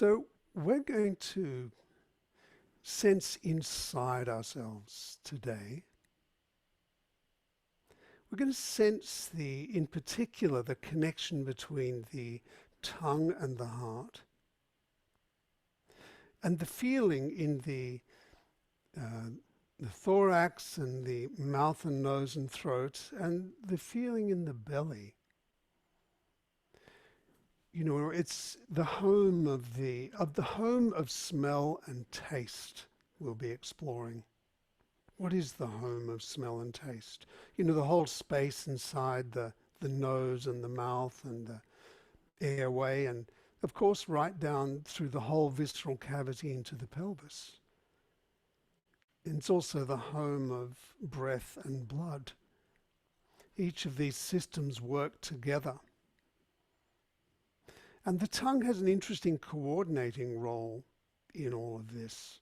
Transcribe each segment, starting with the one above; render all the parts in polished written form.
So we're going to sense inside ourselves today. We're going to sense in particular, the connection between the tongue and the heart, and the feeling in the thorax and the mouth and nose and throat, and the feeling in the belly. You know, it's the home of the home of smell and taste we'll be exploring. What is the home of smell and taste? You know, the whole space inside the nose and the mouth and the airway, and of course right down through the whole visceral cavity into the pelvis. And it's also the home of breath and blood. Each of these systems work together. And the tongue has an interesting coordinating role in all of this.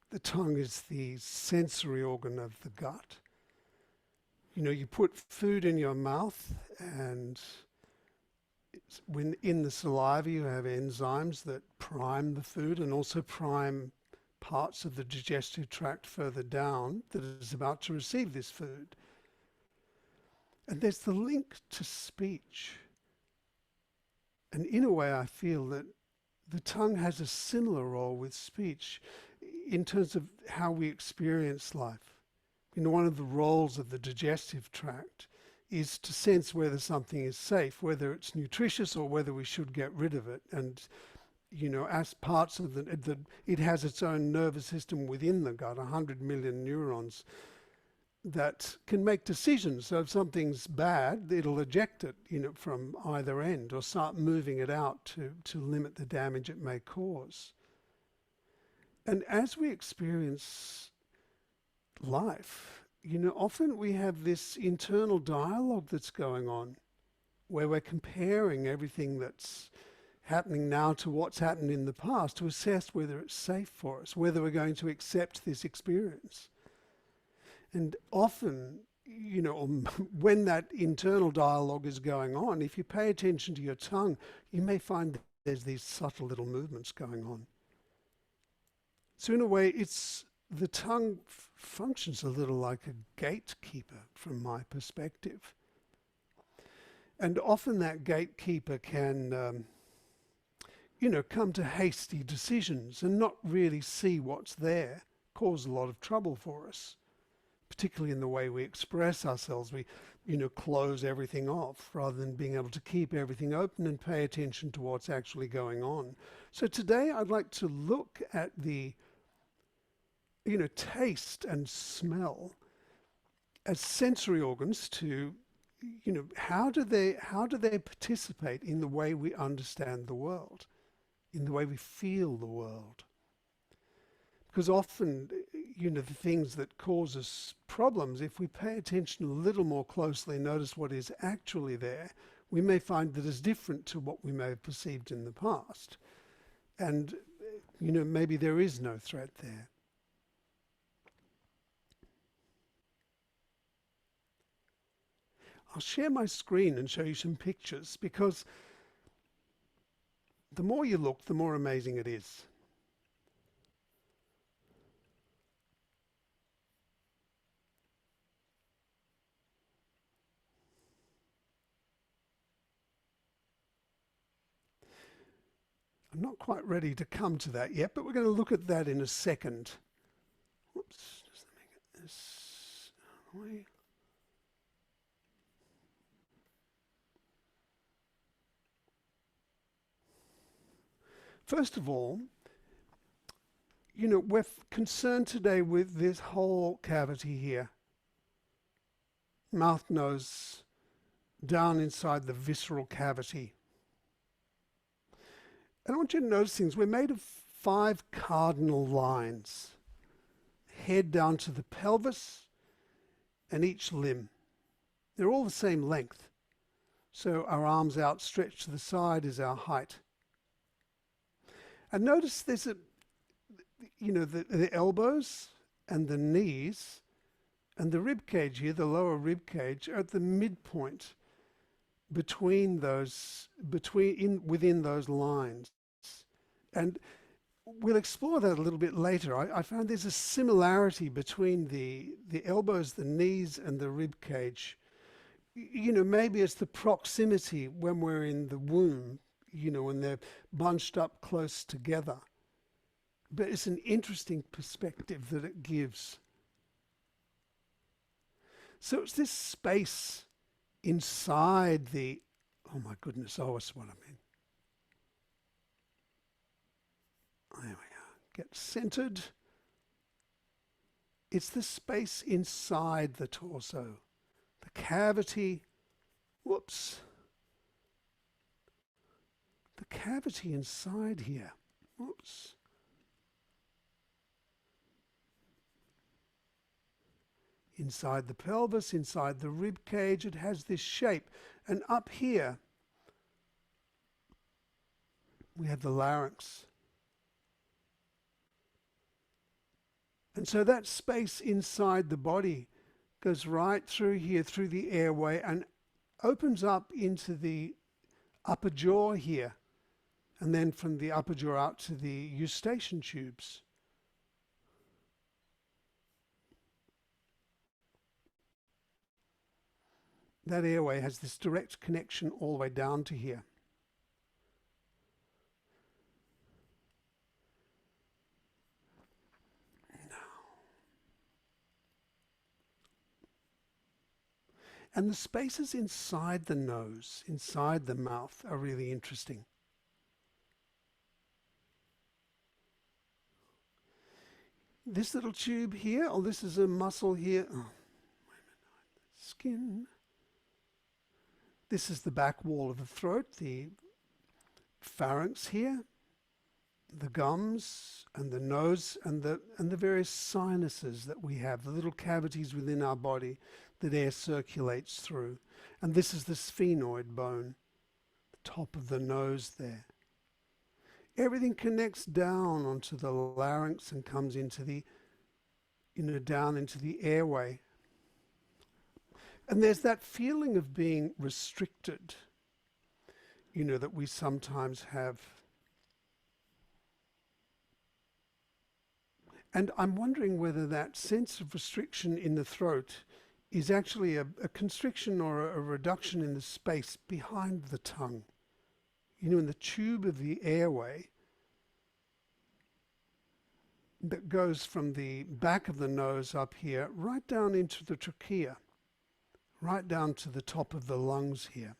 The tongue is the sensory organ of the gut. You know, you put food in your mouth, and when in the saliva you have enzymes that prime the food and also prime parts of the digestive tract further down that is about to receive this food. And there's the link to speech. And in a way, I feel that the tongue has a similar role with speech in terms of how we experience life. You know, one of the roles of the digestive tract is to sense whether something is safe, whether it's nutritious or whether we should get rid of it. And, you know, as parts of it has its own nervous system within the gut, 100 million neurons, that can make decisions. So if something's bad, it'll eject it, you know, from either end, or start moving it out to limit the damage it may cause. And as we experience life, you know, often we have this internal dialogue that's going on, where we're comparing everything that's happening now to what's happened in the past to assess whether it's safe for us, whether we're going to accept this experience. And often, you know, when that internal dialogue is going on, if you pay attention to your tongue, you may find that there's these subtle little movements going on. So in a way, the tongue functions a little like a gatekeeper from my perspective. And often that gatekeeper can, you know, come to hasty decisions and not really see what's there, cause a lot of trouble for us. Particularly in the way we express ourselves. We, you know, close everything off rather than being able to keep everything open and pay attention to what's actually going on. So today I'd like to look at the, you know, taste and smell as sensory organs to, you know, how do they participate in the way we understand the world, in the way we feel the world? Because often, you know, the things that cause us problems, if we pay attention a little more closely and notice what is actually there, we may find that it's different to what we may have perceived in the past. And, you know, maybe there is no threat there. I'll share my screen and show you some pictures, because the more you look, the more amazing it is. I'm not quite ready to come to that yet, but we're going to look at that in a second. Whoops, just let me get this away. First of all, you know, we're concerned today with this whole cavity here. Mouth, nose, down inside the visceral cavity. And I want you to notice things. We're made of 5 cardinal lines. Head down to the pelvis and each limb. They're all the same length. So our arms outstretched to the side is our height. And notice there's you know, the elbows and the knees and the rib cage here, the lower rib cage, are at the midpoint within those lines. And we'll explore that a little bit later. I found there's a similarity between the elbows, the knees, and the rib cage. You know, maybe it's the proximity when we're in the womb, you know, when they're bunched up close together. But it's an interesting perspective that it gives. So it's this space inside the, oh my goodness, oh, that's what I mean. There we are. Get centered. It's the space inside the torso, the cavity, whoops, the cavity inside here, whoops. Inside the pelvis, inside the rib cage, it has this shape. And up here, we have the larynx. And so that space inside the body goes right through here, through the airway, and opens up into the upper jaw here. And then from the upper jaw out to the eustachian tubes. That airway has this direct connection all the way down to here. And the spaces inside the nose, inside the mouth, are really interesting. This little tube here, oh, this is a muscle here. Oh, wait a minute. Skin. This is the back wall of the throat, the pharynx here, the gums and the nose and the various sinuses that we have, the little cavities within our body that air circulates through. And this is the sphenoid bone, the top of the nose there. Everything connects down onto the larynx and comes into the, you know, down into the airway. And there's that feeling of being restricted, you know, that we sometimes have. And I'm wondering whether that sense of restriction in the throat is actually a constriction or a reduction in the space behind the tongue. You know, in the tube of the airway that goes from the back of the nose up here right down into the trachea, right down to the top of the lungs here.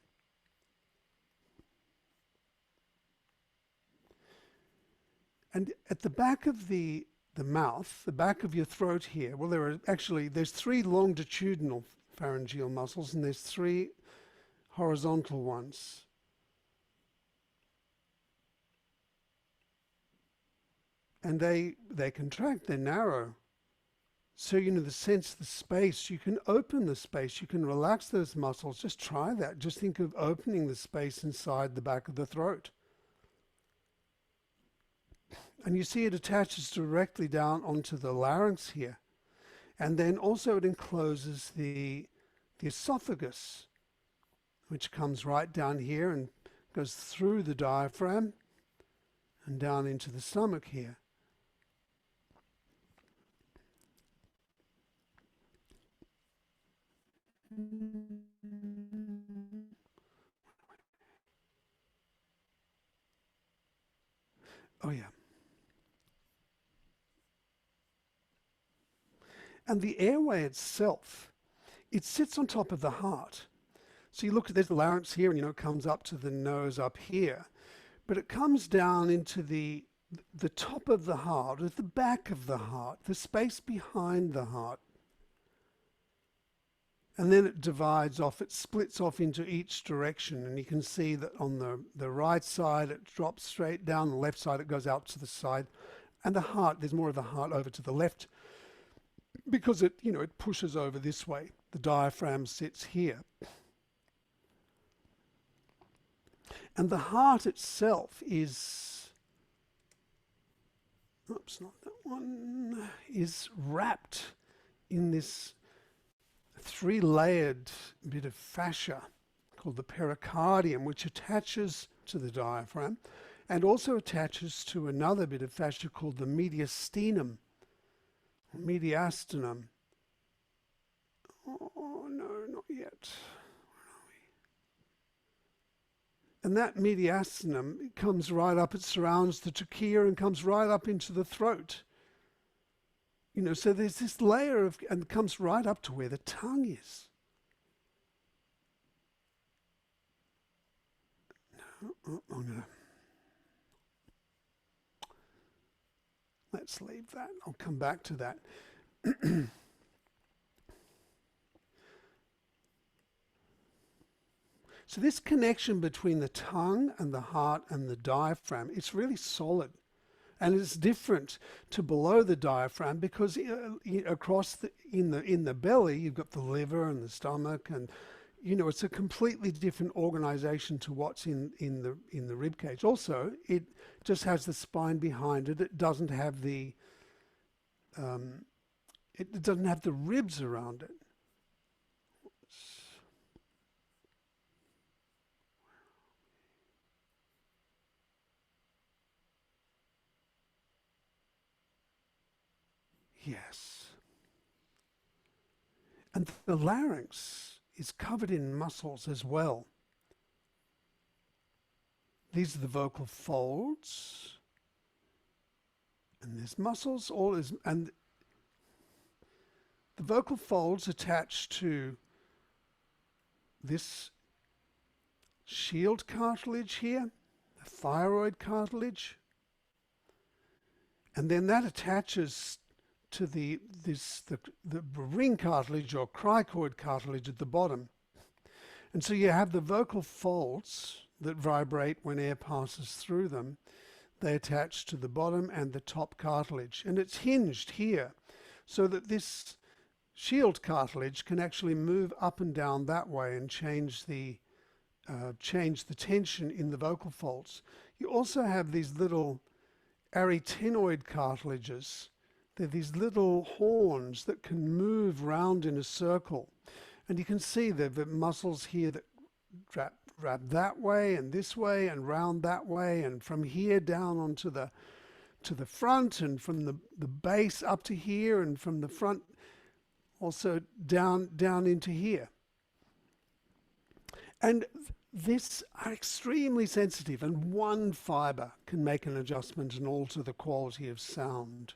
And at the back of the mouth, the back of your throat here, well, there's three longitudinal pharyngeal muscles and there's three horizontal ones. And they contract, they're narrow. So, you know, the sense, the space, you can open the space, you can relax those muscles. Just try that. Just think of opening the space inside the back of the throat. And you see it attaches directly down onto the larynx here. And then also it encloses the esophagus, which comes right down here and goes through the diaphragm and down into the stomach here. Oh yeah. And the airway itself, it sits on top of the heart. So you look at, there's the larynx here, and you know, it comes up to the nose up here. But it comes down into the top of the heart, at the back of the heart, the space behind the heart. And then it divides off, it splits off into each direction. And you can see that on the right side, it drops straight down. The left side, it goes out to the side. And the heart, there's more of the heart over to the left because it, you know, it pushes over this way. The diaphragm sits here. And the heart itself is, oops, not that one, is wrapped in this three-layered bit of fascia called the pericardium, which attaches to the diaphragm. and also attaches to another bit of fascia called the mediastinum, or mediastinum. Oh no, not yet. And that mediastinum comes right up, it surrounds the trachea and comes right up into the throat. You know, so there's this layer of, and comes right up to where the tongue is. Let's leave that. I'll come back to that. So this connection between the tongue and the heart and the diaphragm, it's really solid. And it's different to below the diaphragm because across in the belly you've got the liver and the stomach, and you know it's a completely different organization to what's in the rib cage. Also, it just has the spine behind it. It doesn't have the ribs around it. Yes. And the larynx is covered in muscles as well. These are the vocal folds. And there's muscles, and the vocal folds attached to this shield cartilage here, the thyroid cartilage. And then that attaches to the ring cartilage or cricoid cartilage at the bottom. And so you have the vocal folds that vibrate when air passes through them. They attach to the bottom and the top cartilage. And it's hinged here so that this shield cartilage can actually move up and down that way and change the tension in the vocal folds. You also have these little arytenoid cartilages. They're these little horns that can move round in a circle. And you can see the muscles here that wrap that way and this way and round that way, and from here down onto the front, and from the base up to here, and from the front also down into here. And these are extremely sensitive, and one fiber can make an adjustment and alter the quality of sound.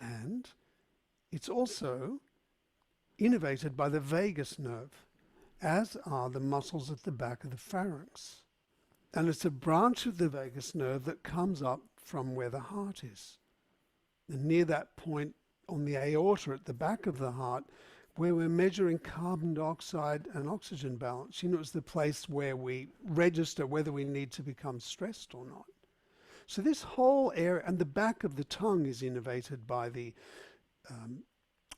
And it's also innervated by the vagus nerve, as are the muscles at the back of the pharynx. And it's a branch of the vagus nerve that comes up from where the heart is. And near that point on the aorta at the back of the heart, where we're measuring carbon dioxide and oxygen balance, you know, it's the place where we register whether we need to become stressed or not. So this whole area, and the back of the tongue is innervated by the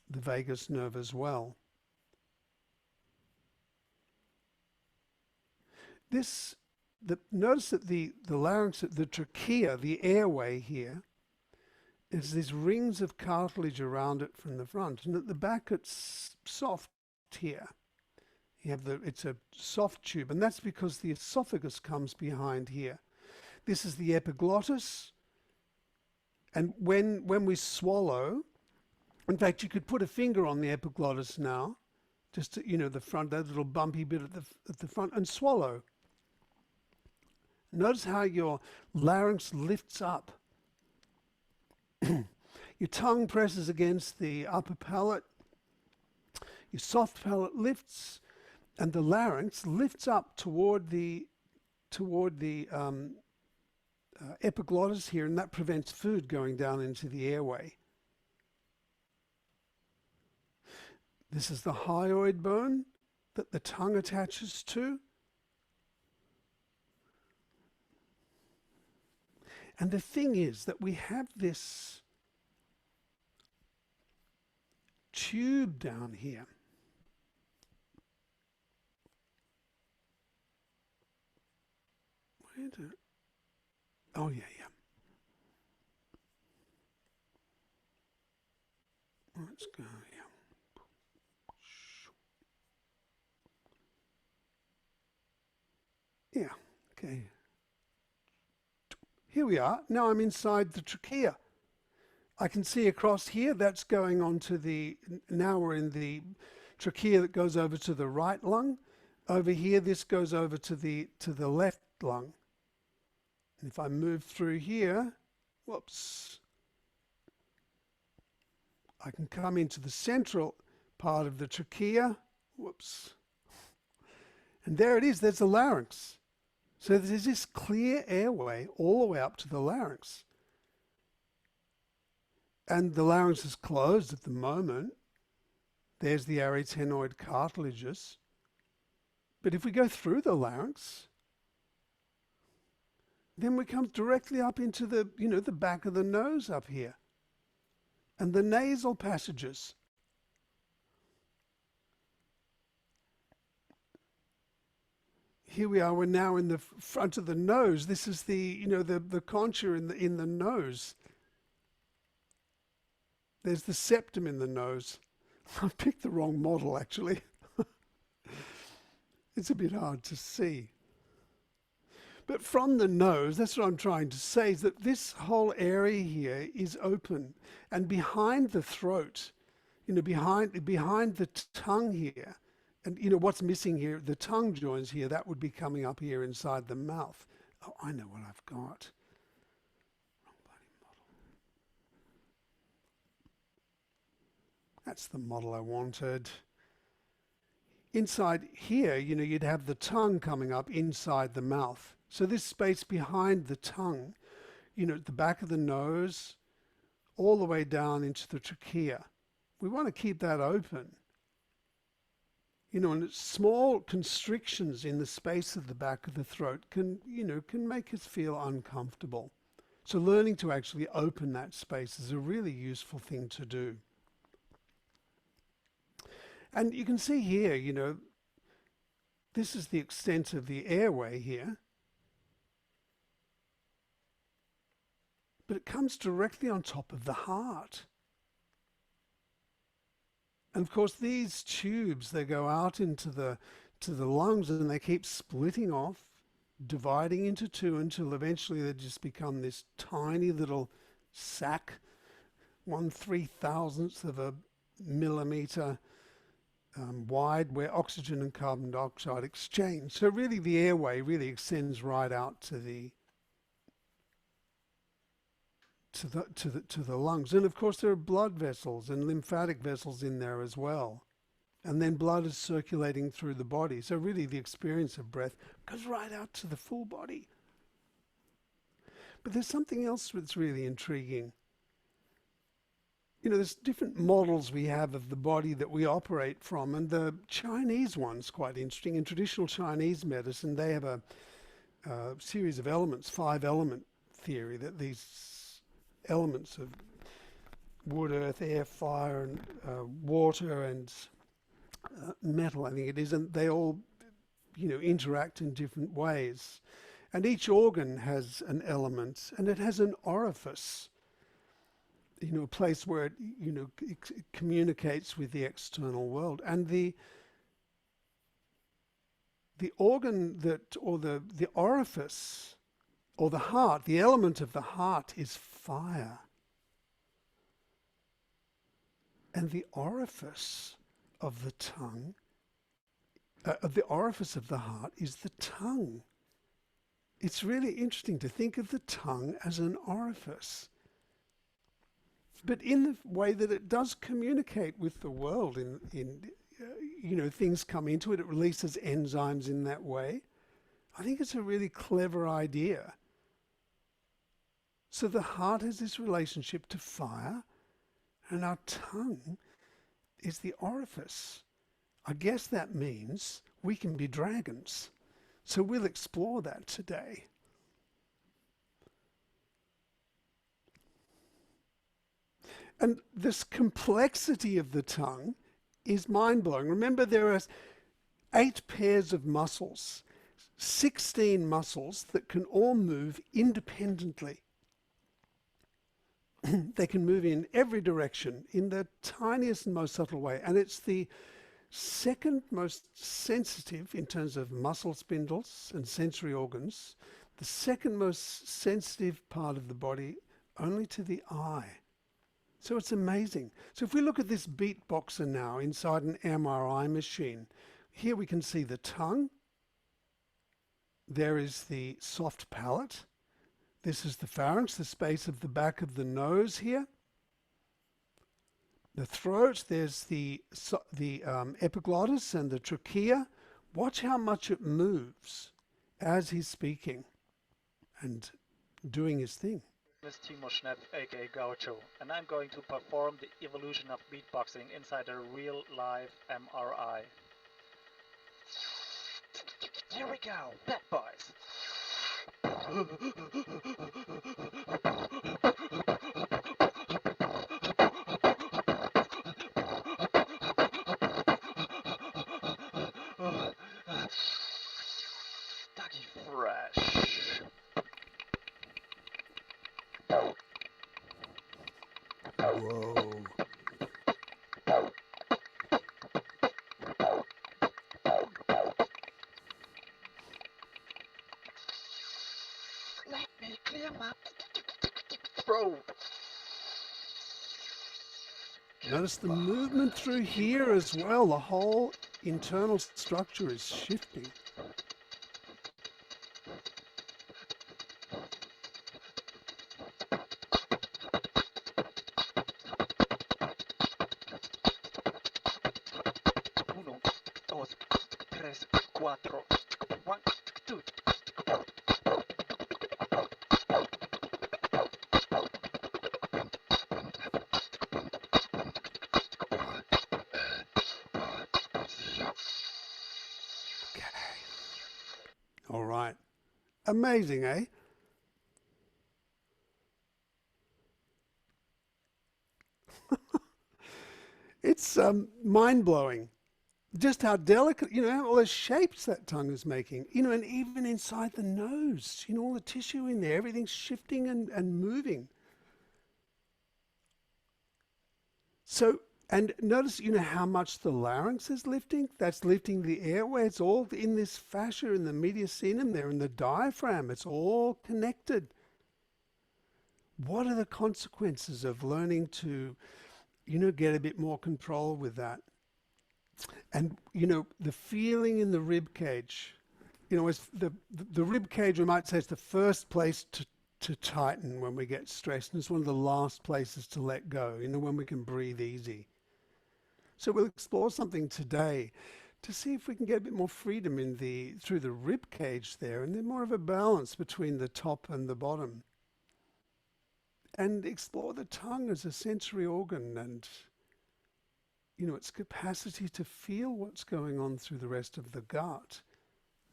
vagus nerve as well. Notice that the larynx, the trachea, the airway here, is these rings of cartilage around it from the front, and at the back it's soft here. You have it's a soft tube, and that's because the esophagus comes behind here. This is the epiglottis, and when we swallow, in fact, you could put a finger on the epiglottis now, just to, you know, the front, that little bumpy bit at the front, and swallow. Notice how your larynx lifts up. Your tongue presses against the upper palate, your soft palate lifts, and the larynx lifts up toward the epiglottis here, and that prevents food going down into the airway. This is the hyoid bone that the tongue attaches to. And the thing is that we have this tube down here. Oh, yeah. Let's go, yeah. Yeah, okay. Here we are. Now I'm inside the trachea. I can see across here, that's going on to the, now we're in the trachea that goes over to the right lung. Over here, this goes over to the left lung. And if I move through here, whoops, I can come into the central part of the trachea, whoops, and there it is, there's the larynx. So there's this clear airway all the way up to the larynx. And the larynx is closed at the moment. There's the arytenoid cartilages. But if we go through the larynx, then we come directly up into the, the back of the nose up here. And the nasal passages. Here we are, we're now in the front of the nose. This is the, the concha in the nose. There's the septum in the nose. I picked the wrong model, actually. It's a bit hard to see. But from the nose, that's what I'm trying to say, is that this whole area here is open. And behind the throat, behind the tongue here, and what's missing here, the tongue joins here, that would be coming up here inside the mouth. Oh, I know what I've got. Wrong bloody model. That's the model I wanted. Inside here, you'd have the tongue coming up inside the mouth. So this space behind the tongue, at the back of the nose, all the way down into the trachea. We want to keep that open. And small constrictions in the space of the back of the throat can make us feel uncomfortable. So learning to actually open that space is a really useful thing to do. And you can see here, this is the extent of the airway here. But it comes directly on top of the heart. And of course, these tubes, they go out into the lungs and they keep splitting off, dividing into two until eventually they just become this tiny little sac, 1/3000th of a millimeter wide, where oxygen and carbon dioxide exchange. So really the airway really extends right out to the lungs. And of course there are blood vessels and lymphatic vessels in there as well. And then blood is circulating through the body. So really the experience of breath goes right out to the full body. But there's something else that's really intriguing. There's different models we have of the body that we operate from, and the Chinese one's quite interesting. In traditional Chinese medicine, they have a series of elements, 5-element theory, that these elements of wood, earth, air, fire, and water, and metal, I think it is, and they all, interact in different ways. And each organ has an element, and it has an orifice. A place where it communicates with the external world. And the organ that, or the orifice, or the heart, the element of the heart is fire. And the orifice of the tongue, the orifice of the heart is the tongue. It's really interesting to think of the tongue as an orifice. But in the way that it does communicate with the world, things come into it, it releases enzymes in that way. I think it's a really clever idea. So the heart has this relationship to fire, and our tongue is the orifice. I guess that means we can be dragons. So we'll explore that today. And this complexity of the tongue is mind-blowing. Remember, there are 8 pairs of muscles, 16 muscles that can all move independently. They can move in every direction in the tiniest and most subtle way. And it's the second most sensitive in terms of muscle spindles and sensory organs. The second most sensitive part of the body, only to the eye. So it's amazing. So if we look at this beatboxer now inside an MRI machine, here we can see the tongue. There is the soft palate. This is the pharynx, the space of the back of the nose here. The throat, there's the epiglottis and the trachea. Watch how much it moves as he's speaking and doing his thing. This is Timo Schnepp, aka Gaucho, and I'm going to perform the evolution of beatboxing inside a real live MRI. Here we go, bad boys. Doggy fresh. Whoa. Let me clear my throat. Notice the movement through here as well. The whole internal structure is shifting. Uno, dos, tres, cuatro. 1, 2. All right. Amazing, eh? It's mind-blowing. Just how delicate, all those shapes that tongue is making, and even inside the nose, all the tissue in there, everything's shifting and moving. So, and notice, how much the larynx is lifting. That's lifting the airway. It's all in this fascia in the mediastinum there, in the diaphragm. It's all connected. What are the consequences of learning to, get a bit more control with that? And, the feeling in the rib cage, it's the rib cage, we might say, is the first place to tighten when we get stressed. And it's one of the last places to let go, when we can breathe easy. So we'll explore something today to see if we can get a bit more freedom through the rib cage there, and then more of a balance between the top and the bottom. And explore the tongue as a sensory organ and, its capacity to feel what's going on through the rest of the gut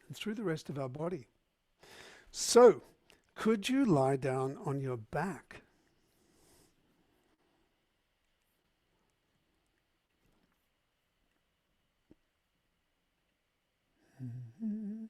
and through the rest of our body. So, could you lie down on your back? Mm-hmm.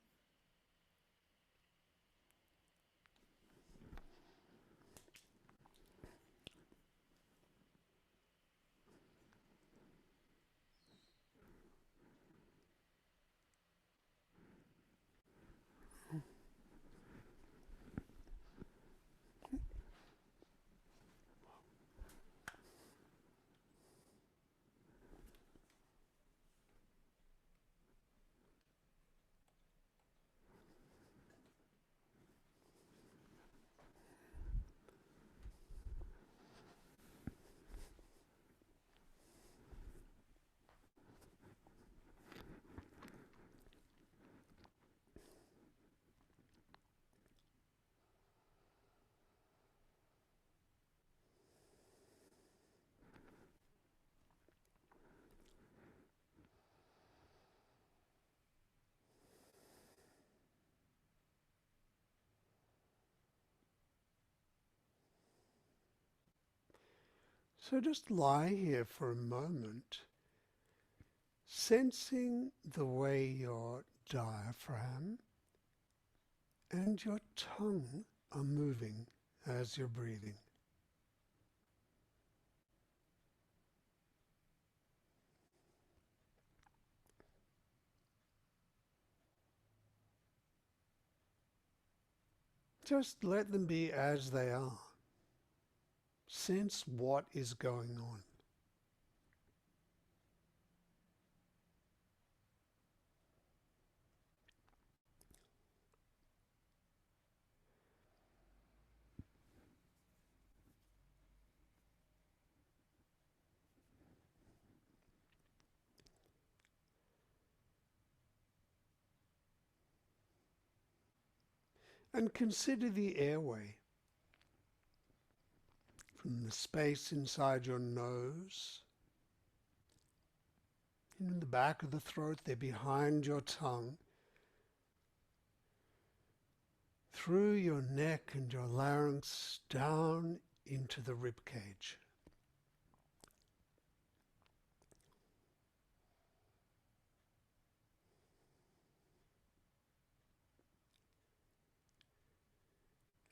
So just lie here for a moment, sensing the way your diaphragm and your tongue are moving as you're breathing. just let them be as they are. Sense what is going on. And consider the airway. From the space inside your nose, in the back of the throat, there behind your tongue, through your neck and your larynx, down into the rib cage.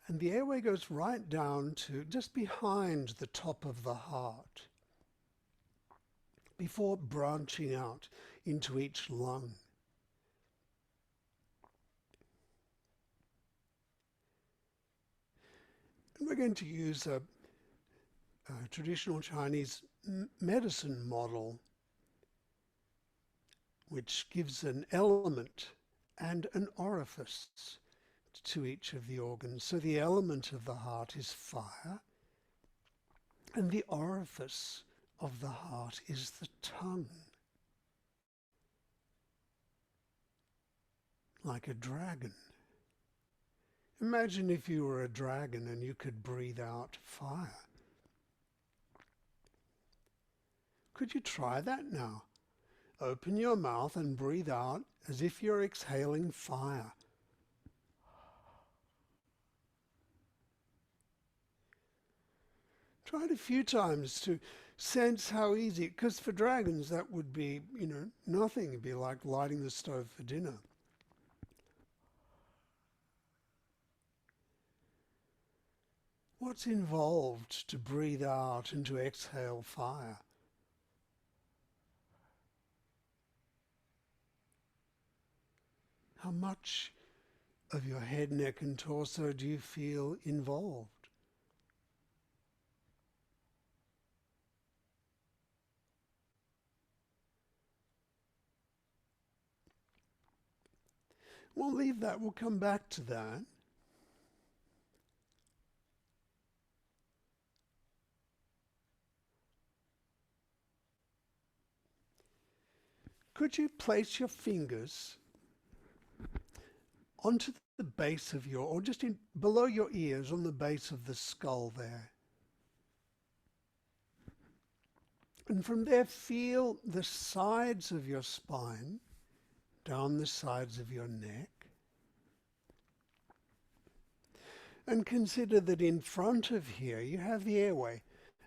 And the airway goes right down to just behind the top of the heart before branching out into each lung. And we're going to use a traditional Chinese medicine model which gives an element and an orifice to each of the organs. So the element of the heart is fire, and the orifice of the heart is the tongue. Like a dragon. Imagine if you were a dragon and you could breathe out fire. Could you try that now? Open your mouth and breathe out as if you're exhaling fire. Try it a few times to sense how easy, because for dragons that would be, nothing. It'd be like lighting the stove for dinner. What's involved to breathe out and to exhale fire? How much of your head, neck and torso do you feel involved? We'll leave that. We'll come back to that. Could you place your fingers onto the base of your, or just below your ears, on the base of the skull there? And from there, feel the sides of your spine, down the sides of your neck. And consider that in front of here, you have the airway.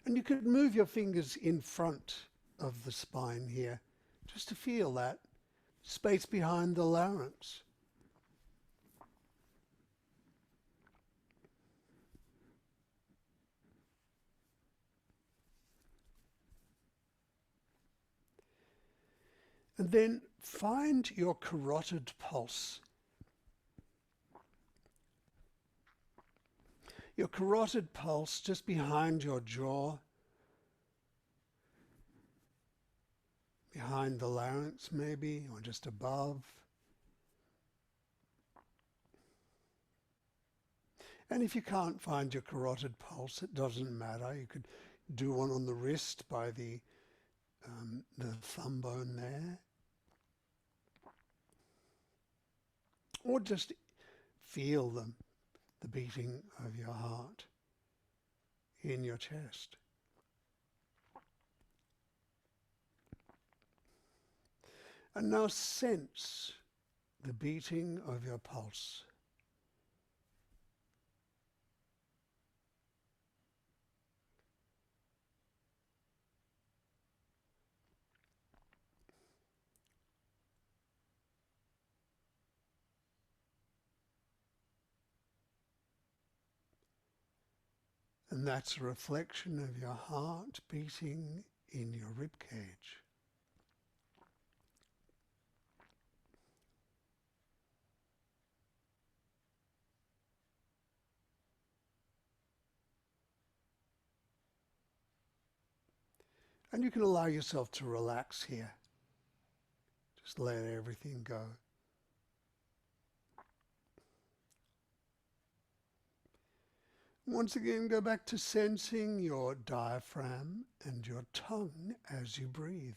And you could move your fingers in front of the spine here, just to feel that space behind the larynx. And then find your carotid pulse. Your carotid pulse just behind your jaw, behind the larynx maybe, or just above. And if you can't find your carotid pulse, it doesn't matter. You could do one on the wrist by the thumb bone there. Or just feel the beating of your heart in your chest. And now sense the beating of your pulse. And that's a reflection of your heart beating in your rib cage. And you can allow yourself to relax here. Just let everything go. Once again, go back to sensing your diaphragm and your tongue as you breathe.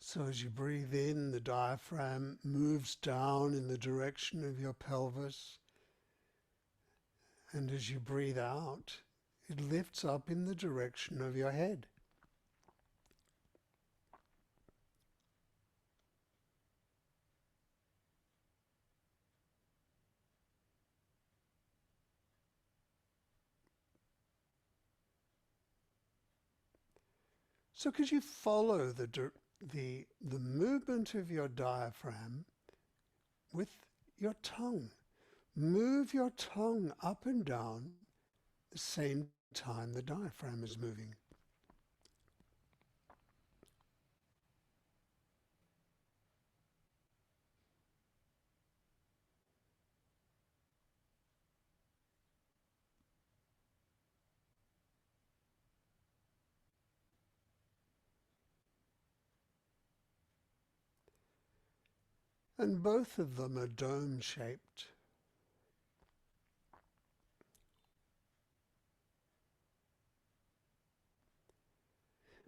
So as you breathe in, the diaphragm moves down in the direction of your pelvis. And as you breathe out, it lifts up in the direction of your head. So could you follow the movement of your diaphragm with your tongue? Move your tongue up and down the same time the diaphragm is moving. And both of them are dome-shaped.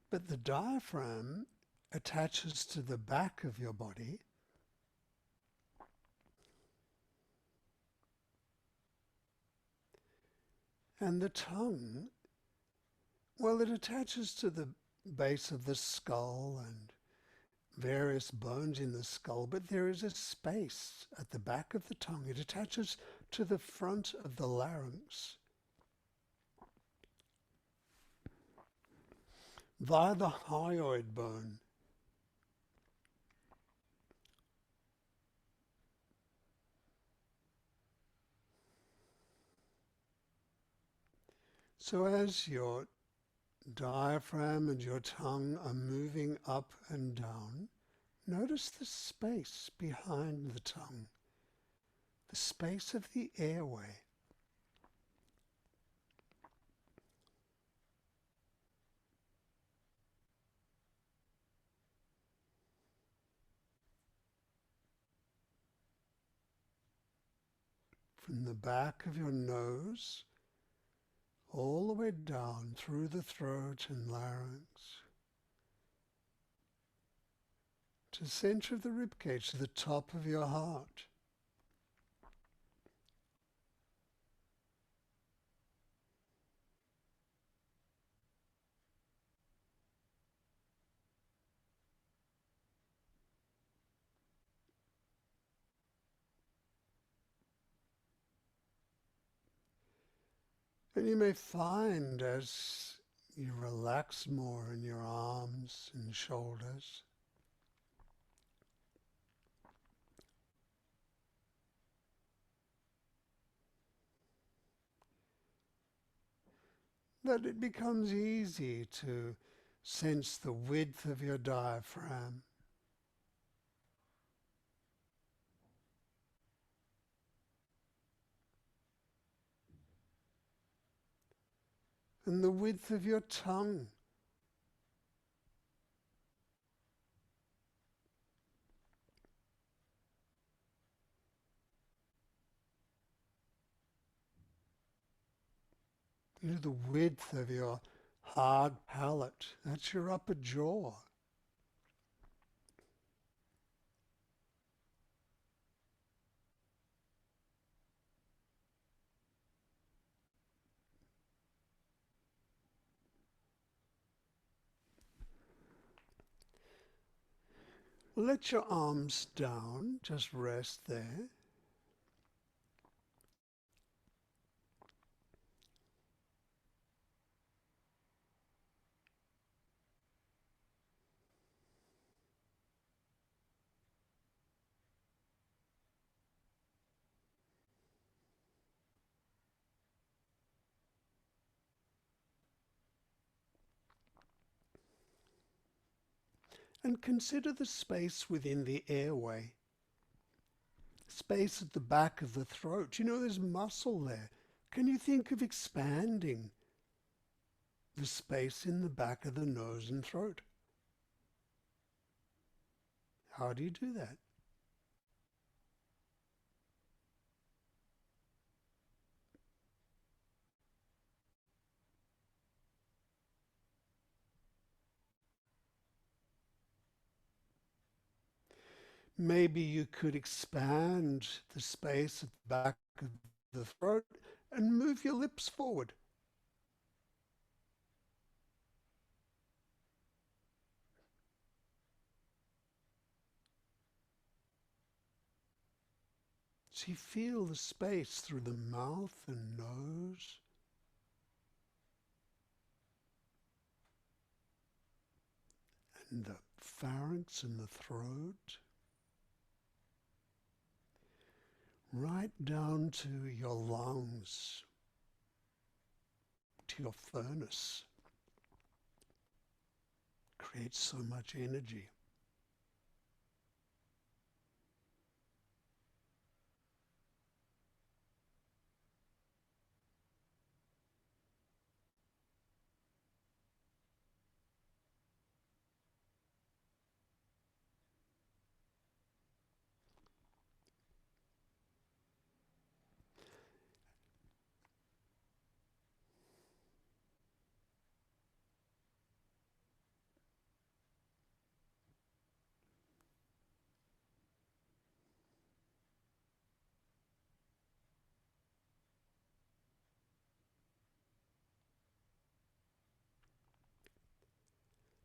But the diaphragm attaches to the back of your body, and the tongue, well, it attaches to the base of the skull and various bones in the skull, but there is a space at the back of the tongue. It attaches to the front of the larynx via the hyoid bone. So as your diaphragm and your tongue are moving up and down, notice the space behind the tongue, the space of the airway. From the back of your nose, all the way down through the throat and larynx, to the center of the ribcage, to the top of your heart. And you may find as you relax more in your arms and shoulders, that it becomes easy to sense the width of your diaphragm, and the width of your tongue. You know, the width of your hard palate. That's your upper jaw. Let your arms down, just rest there. And consider the space within the airway, space at the back of the throat. You know, there's muscle there. Can you think of expanding the space in the back of the nose and throat? How do you do that? Maybe you could expand the space at the back of the throat and move your lips forward. So you feel the space through the mouth and nose, and the pharynx and the throat, right down to your lungs, to your furnace. Creates so much energy.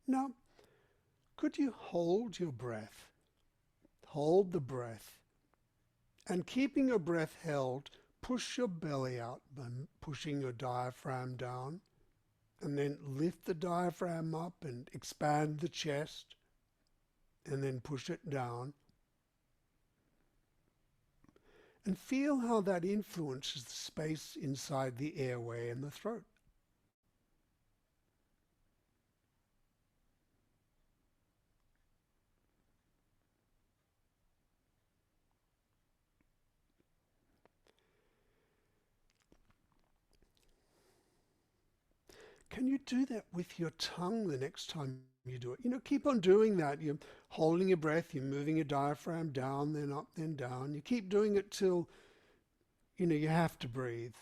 Now, could you hold your breath? Hold the breath. And keeping your breath held, push your belly out by pushing your diaphragm down. And then lift the diaphragm up and expand the chest. And then push it down. And feel how that influences the space inside the airway and the throat. Can you do that with your tongue the next time you do it? You know, keep on doing that. You're holding your breath, you're moving your diaphragm down, then up, then down. You keep doing it till, you know, you have to breathe.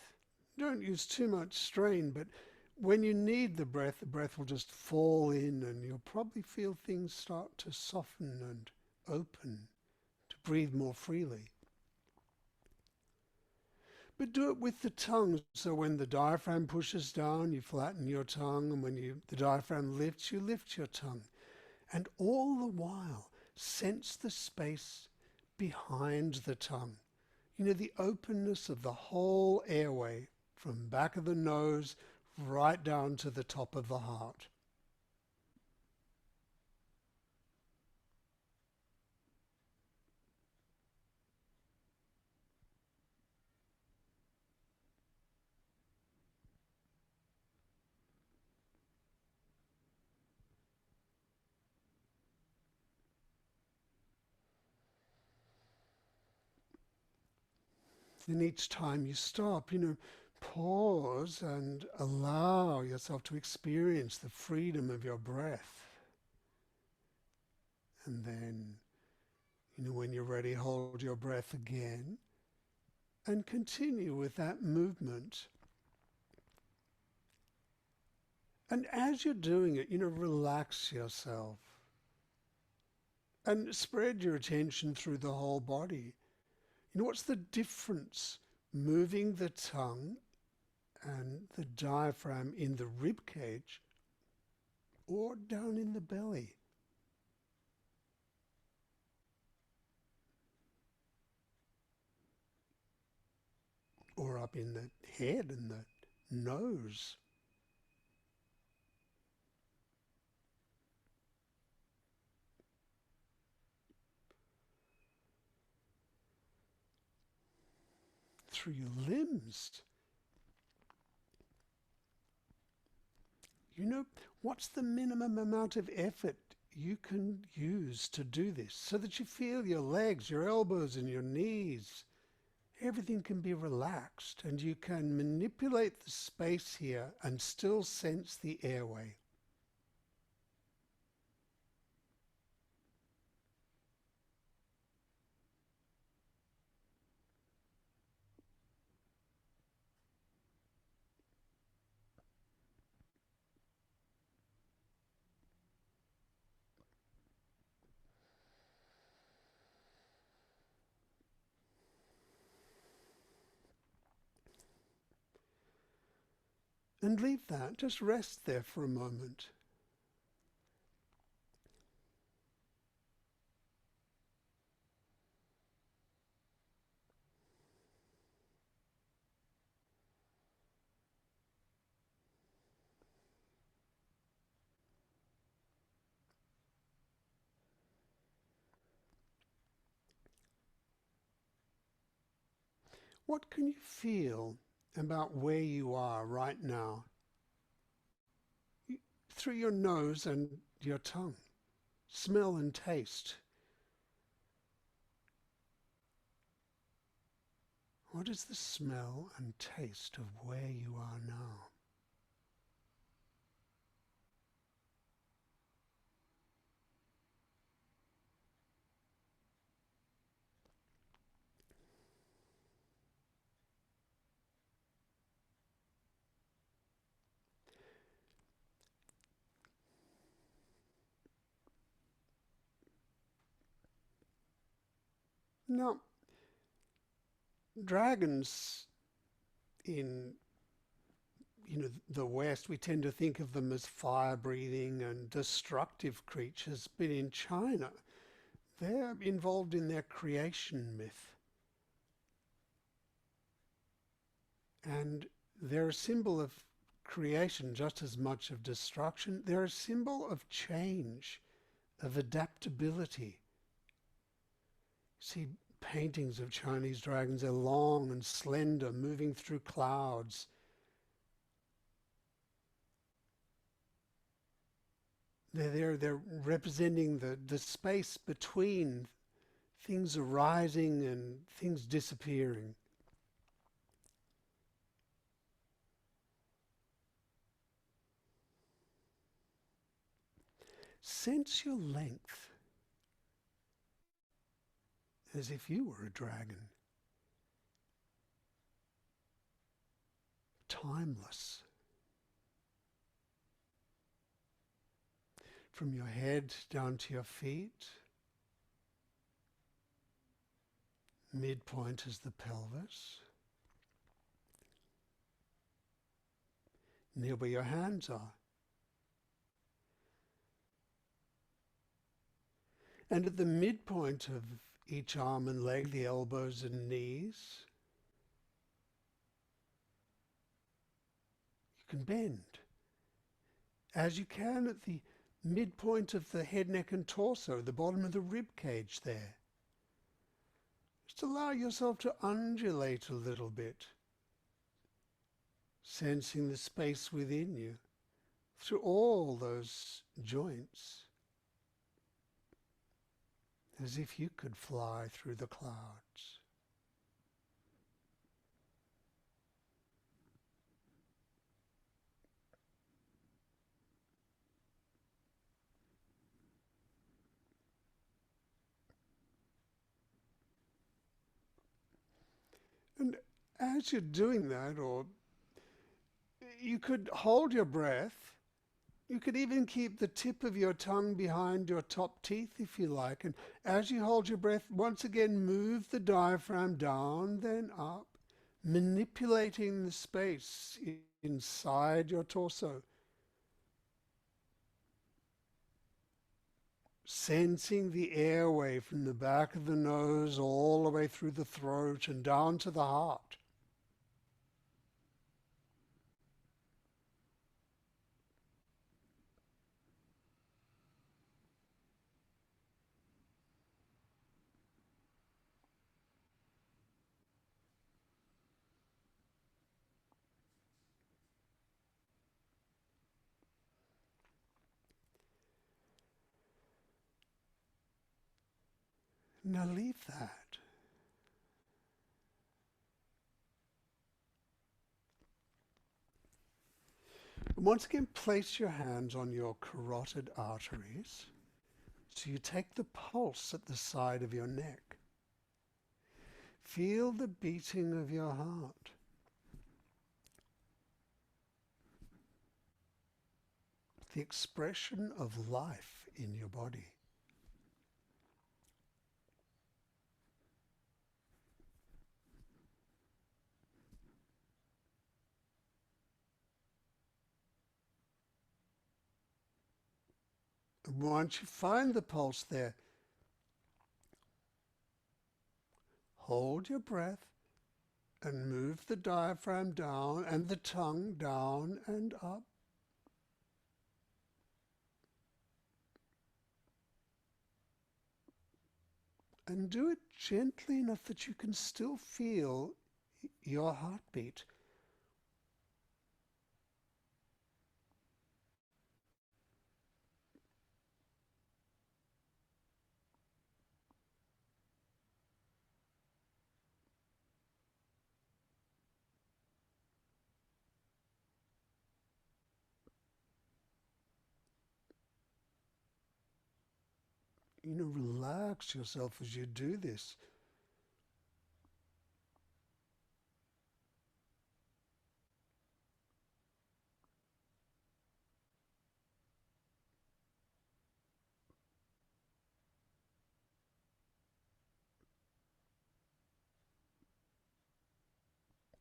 Don't use too much strain, but when you need the breath will just fall in and you'll probably feel things start to soften and open to breathe more freely. But do it with the tongue. So when the diaphragm pushes down, you flatten your tongue. And when the diaphragm lifts, you lift your tongue. And all the while, sense the space behind the tongue. You know, the openness of the whole airway from back of the nose right down to the top of the heart. And each time you stop, you know, pause and allow yourself to experience the freedom of your breath. And then, you know, when you're ready, hold your breath again and continue with that movement. And as you're doing it, you know, relax yourself and spread your attention through the whole body. You know, what's the difference moving the tongue and the diaphragm in the rib cage or down in the belly? Or up in the head and the nose? Through your limbs? You know, what's the minimum amount of effort you can use to do this so that you feel your legs, your elbows and your knees. Everything can be relaxed and you can manipulate the space here and still sense the airway. And leave that, just rest there for a moment. What can you feel about where you are right now? Through your nose and your tongue. Smell and taste. What is the smell and taste of where you are now? Now, dragons in the West, we tend to think of them as fire-breathing and destructive creatures, but in China, they're involved in their creation myth. And they're a symbol of creation just as much of destruction. They're a symbol of change, of adaptability. See paintings of Chinese dragons, they're long and slender, moving through clouds. They're representing the space between things arising and things disappearing. Sense your length as if you were a dragon. Timeless. From your head down to your feet. Midpoint is the pelvis. Near where your hands are. And at the midpoint of each arm and leg, the elbows and knees, you can bend. As you can at the midpoint of the head, neck and torso, the bottom of the rib cage there. Just allow yourself to undulate a little bit, sensing the space within you through all those joints, as if you could fly through the clouds. And as you're doing that, or you could hold your breath. You could even keep the tip of your tongue behind your top teeth if you like. And as you hold your breath, once again move the diaphragm down, then up, manipulating the space inside your torso. Sensing the airway from the back of the nose all the way through the throat and down to the heart. Now leave that. And once again, place your hands on your carotid arteries. So you take the pulse at the side of your neck. Feel the beating of your heart. The expression of life in your body. And once you find the pulse there, hold your breath and move the diaphragm down and the tongue down and up. And do it gently enough that you can still feel your heartbeat. Relax yourself as you do this.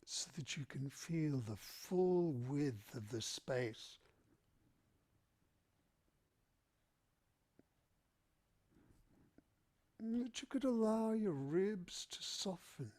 So that you can feel the full width of the space. And that you could allow your ribs to soften.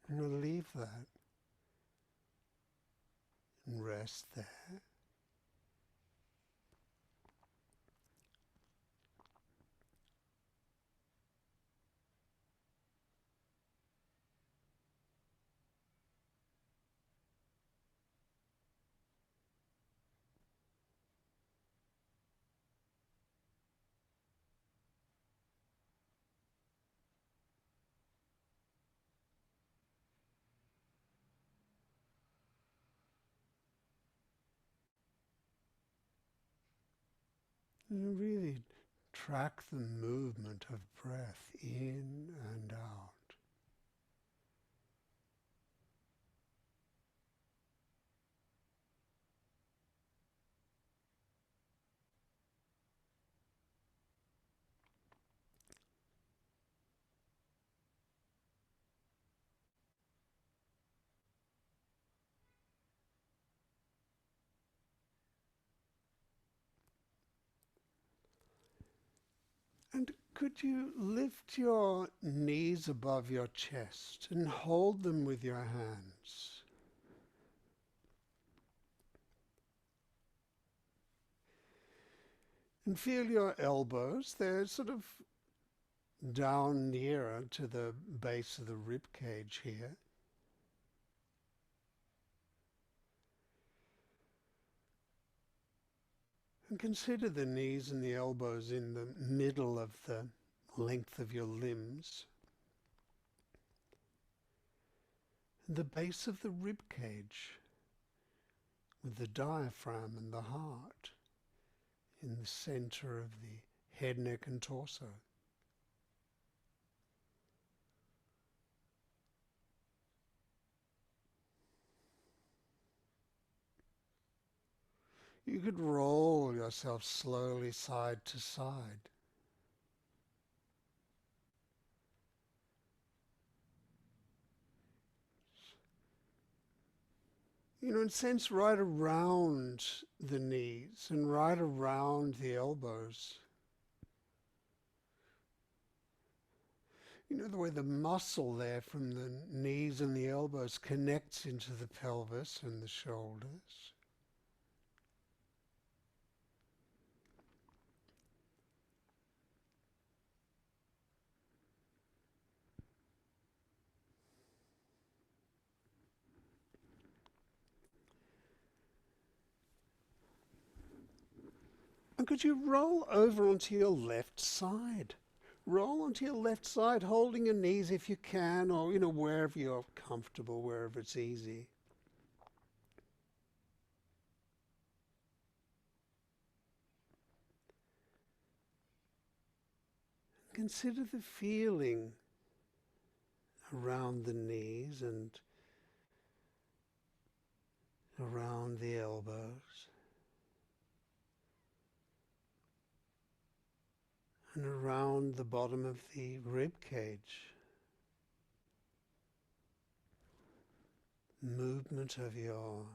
And leave that and rest there. And really track the movement of breath in and out. And could you lift your knees above your chest and hold them with your hands? And feel your elbows. They're sort of down nearer to the base of the rib cage here. And consider the knees and the elbows in the middle of the length of your limbs. And the base of the rib cage with the diaphragm and the heart in the center of the head, neck and torso. You could roll yourself slowly side to side. And sense right around the knees and right around the elbows. You know, the way the muscle there from the knees and the elbows connects into the pelvis and the shoulders. And could you roll over onto your left side? Roll onto your left side, holding your knees if you can, or, wherever you're comfortable, wherever it's easy. Consider the feeling around the knees and around the elbows and around the bottom of the rib cage. Movement of your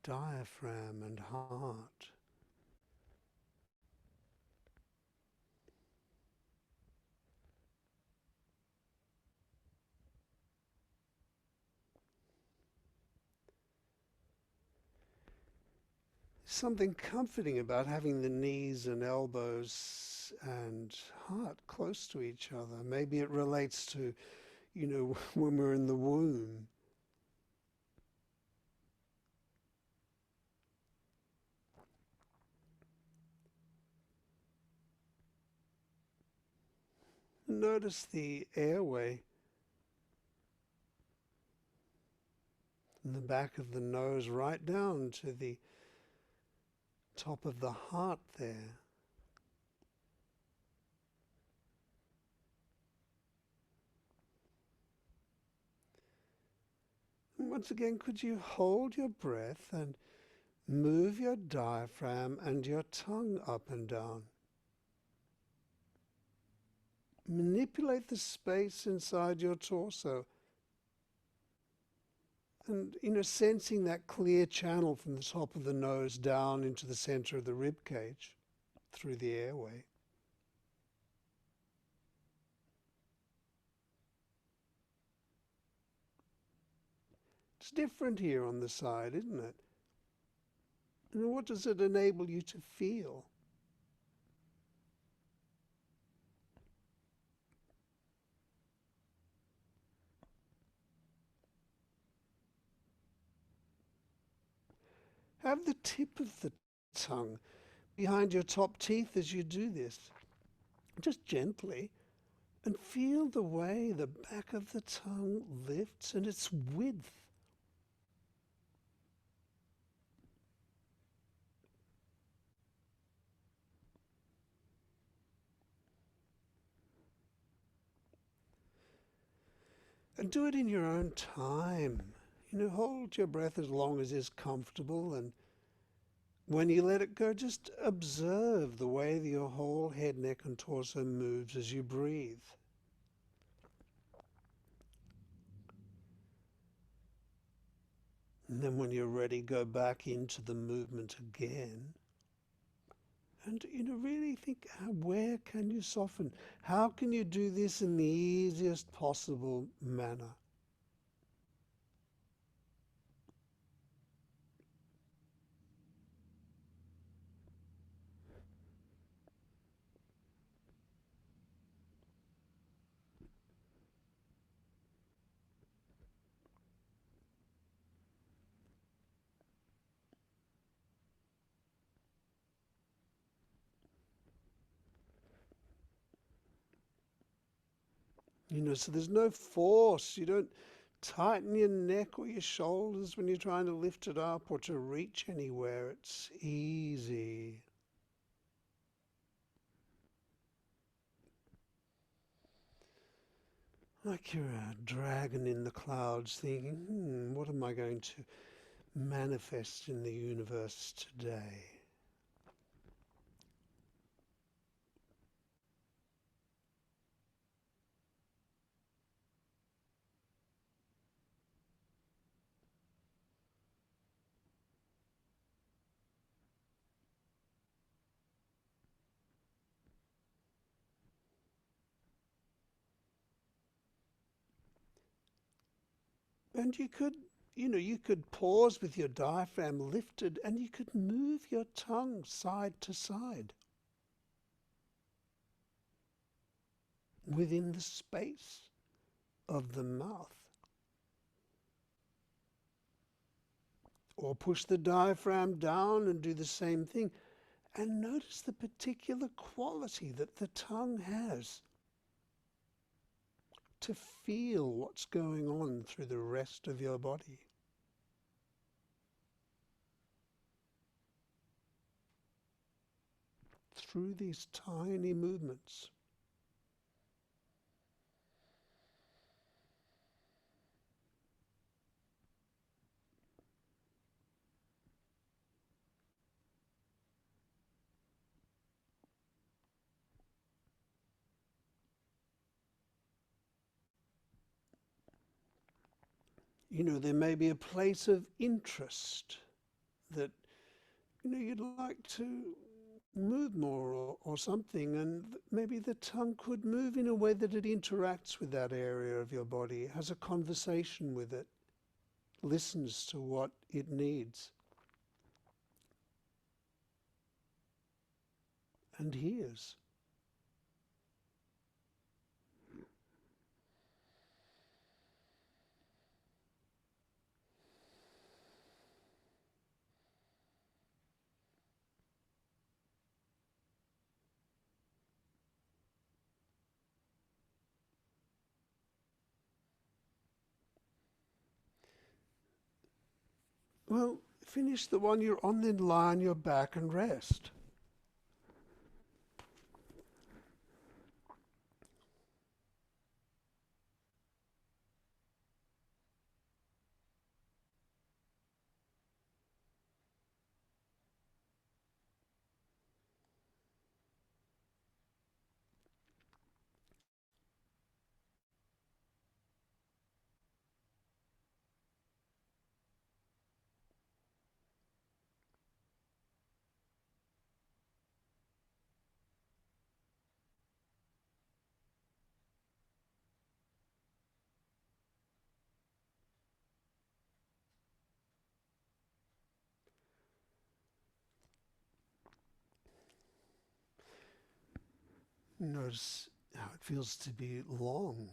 diaphragm and heart. Something comforting about having the knees and elbows and heart close to each other. Maybe it relates to, when we're in the womb. Notice the airway in the back of the nose right down to the top of the heart there. And once again, could you hold your breath and move your diaphragm and your tongue up and down? Manipulate the space inside your torso. And, sensing that clear channel from the top of the nose down into the center of the rib cage through the airway. It's different here on the side, isn't it? And what does it enable you to feel? Have the tip of the tongue behind your top teeth as you do this, just gently, and feel the way the back of the tongue lifts and its width. And do it in your own time. Hold your breath as long as is comfortable, and when you let it go, just observe the way that your whole head, neck, and torso moves as you breathe. And then when you're ready, go back into the movement again. And, really think, where can you soften? How can you do this in the easiest possible manner? So there's no force. You don't tighten your neck or your shoulders when you're trying to lift it up or to reach anywhere. It's easy. Like you're a dragon in the clouds thinking, what am I going to manifest in the universe today? And you could pause with your diaphragm lifted and you could move your tongue side to side within the space of the mouth. Or push the diaphragm down and do the same thing. And notice the particular quality that the tongue has to feel what's going on through the rest of your body. Through these tiny movements. There may be a place of interest that, you'd like to move more or something, and maybe the tongue could move in a way that it interacts with that area of your body, has a conversation with it, listens to what it needs, and hears. Well, finish the one you're on, then lie on your back and rest. Notice how it feels to be long.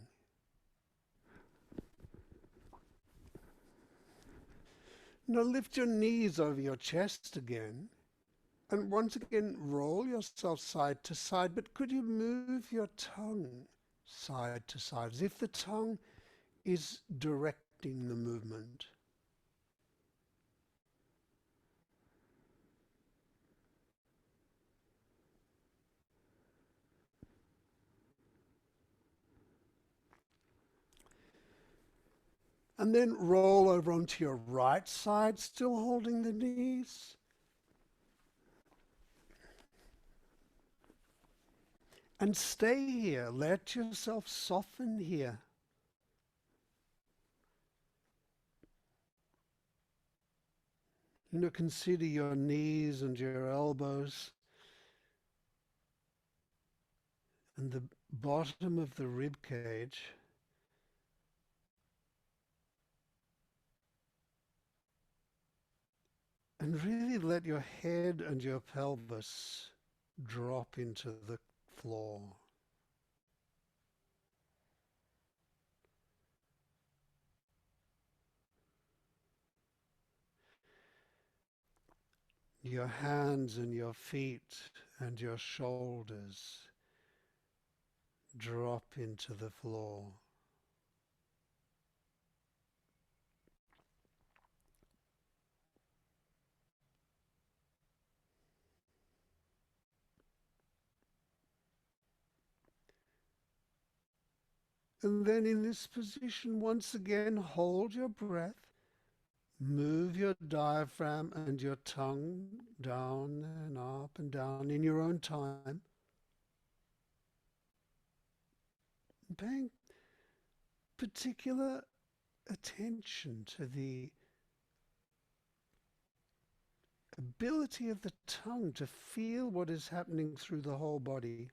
Now lift your knees over your chest again. And once again, roll yourself side to side. But could you move your tongue side to side, as if the tongue is directing the movement? And then roll over onto your right side, still holding the knees. And stay here. Let yourself soften here. Consider your knees and your elbows and the bottom of the rib cage. And really let your head and your pelvis drop into the floor. Your hands and your feet and your shoulders drop into the floor. And then in this position, once again, hold your breath. Move your diaphragm and your tongue down and up and down in your own time. Paying particular attention to the ability of the tongue to feel what is happening through the whole body.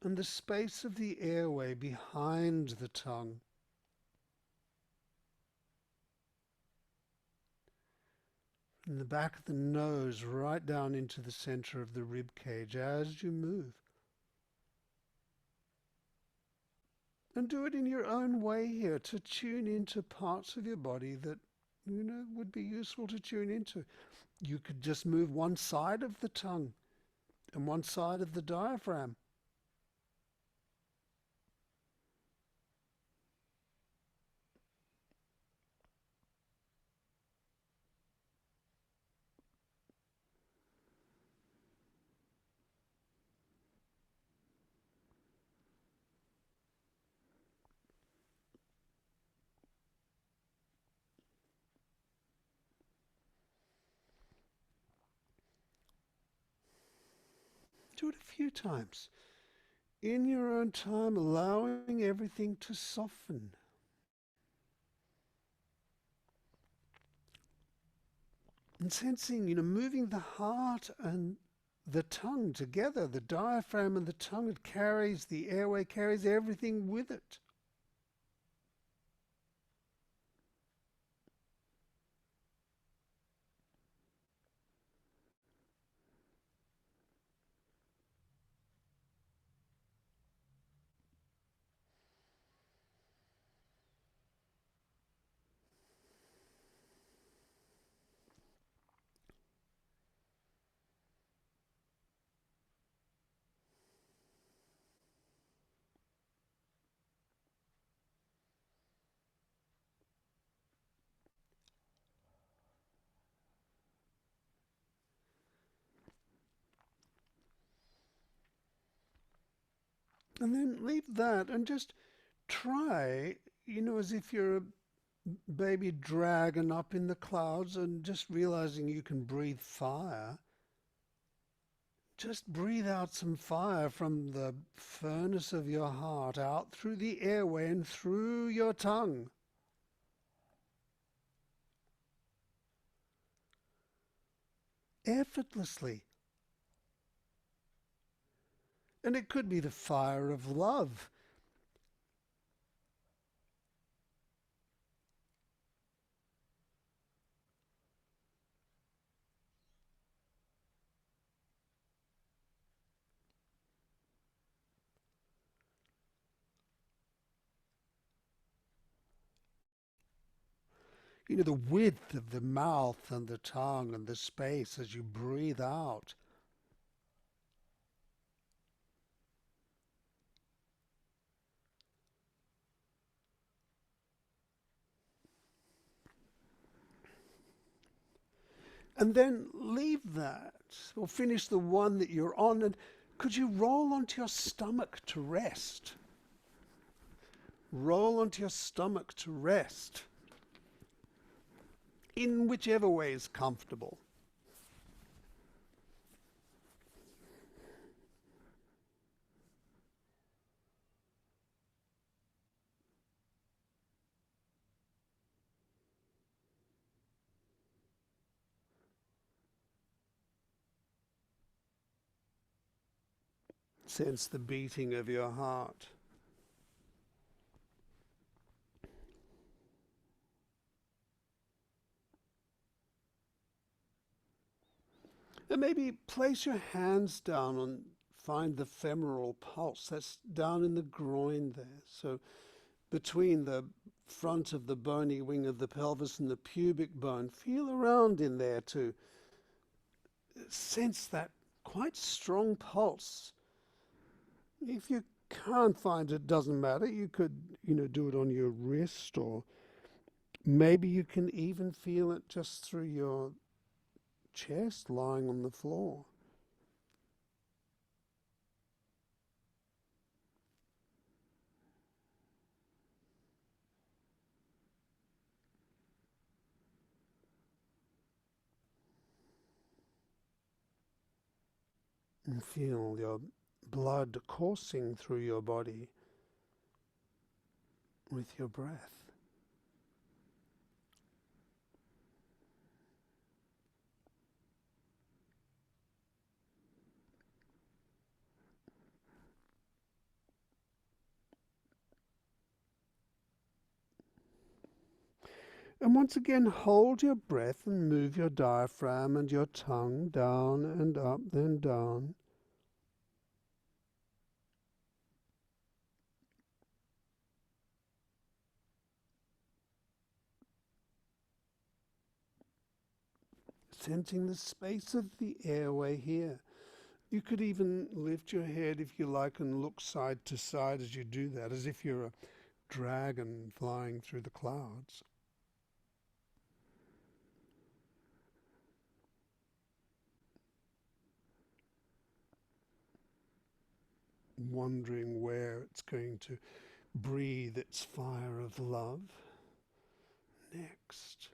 and the space of the airway behind the tongue. From the back of the nose right down into the center of the rib cage as you move. And do it in your own way here to tune into parts of your body that, would be useful to tune into. You could just move one side of the tongue and one side of the diaphragm. Do it a few times. In your own time, allowing everything to soften. And sensing, moving the heart and the tongue together, the diaphragm and the tongue, it carries, the airway carries everything with it. And then leave that and just try, as if you're a baby dragon up in the clouds and just realizing you can breathe fire. Just breathe out some fire from the furnace of your heart out through the airway and through your tongue. Effortlessly. And it could be the fire of love. The width of the mouth and the tongue and the space as you breathe out. And then leave that, or finish the one that you're on, and could you roll onto your stomach to rest? Roll onto your stomach to rest, in whichever way is comfortable. Sense the beating of your heart. And maybe place your hands down and find the femoral pulse. That's down in the groin there. So between the front of the bony wing of the pelvis and the pubic bone, feel around in there to sense that quite strong pulse. If you can't find it, doesn't matter. You could, do it on your wrist, or maybe you can even feel it just through your chest lying on the floor. And feel your blood coursing through your body with your breath. And once again, hold your breath and move your diaphragm and your tongue down and up, then down. Sensing the space of the airway here. You could even lift your head if you like and look side to side as you do that, as if you're a dragon flying through the clouds. Wondering where it's going to breathe its fire of love next.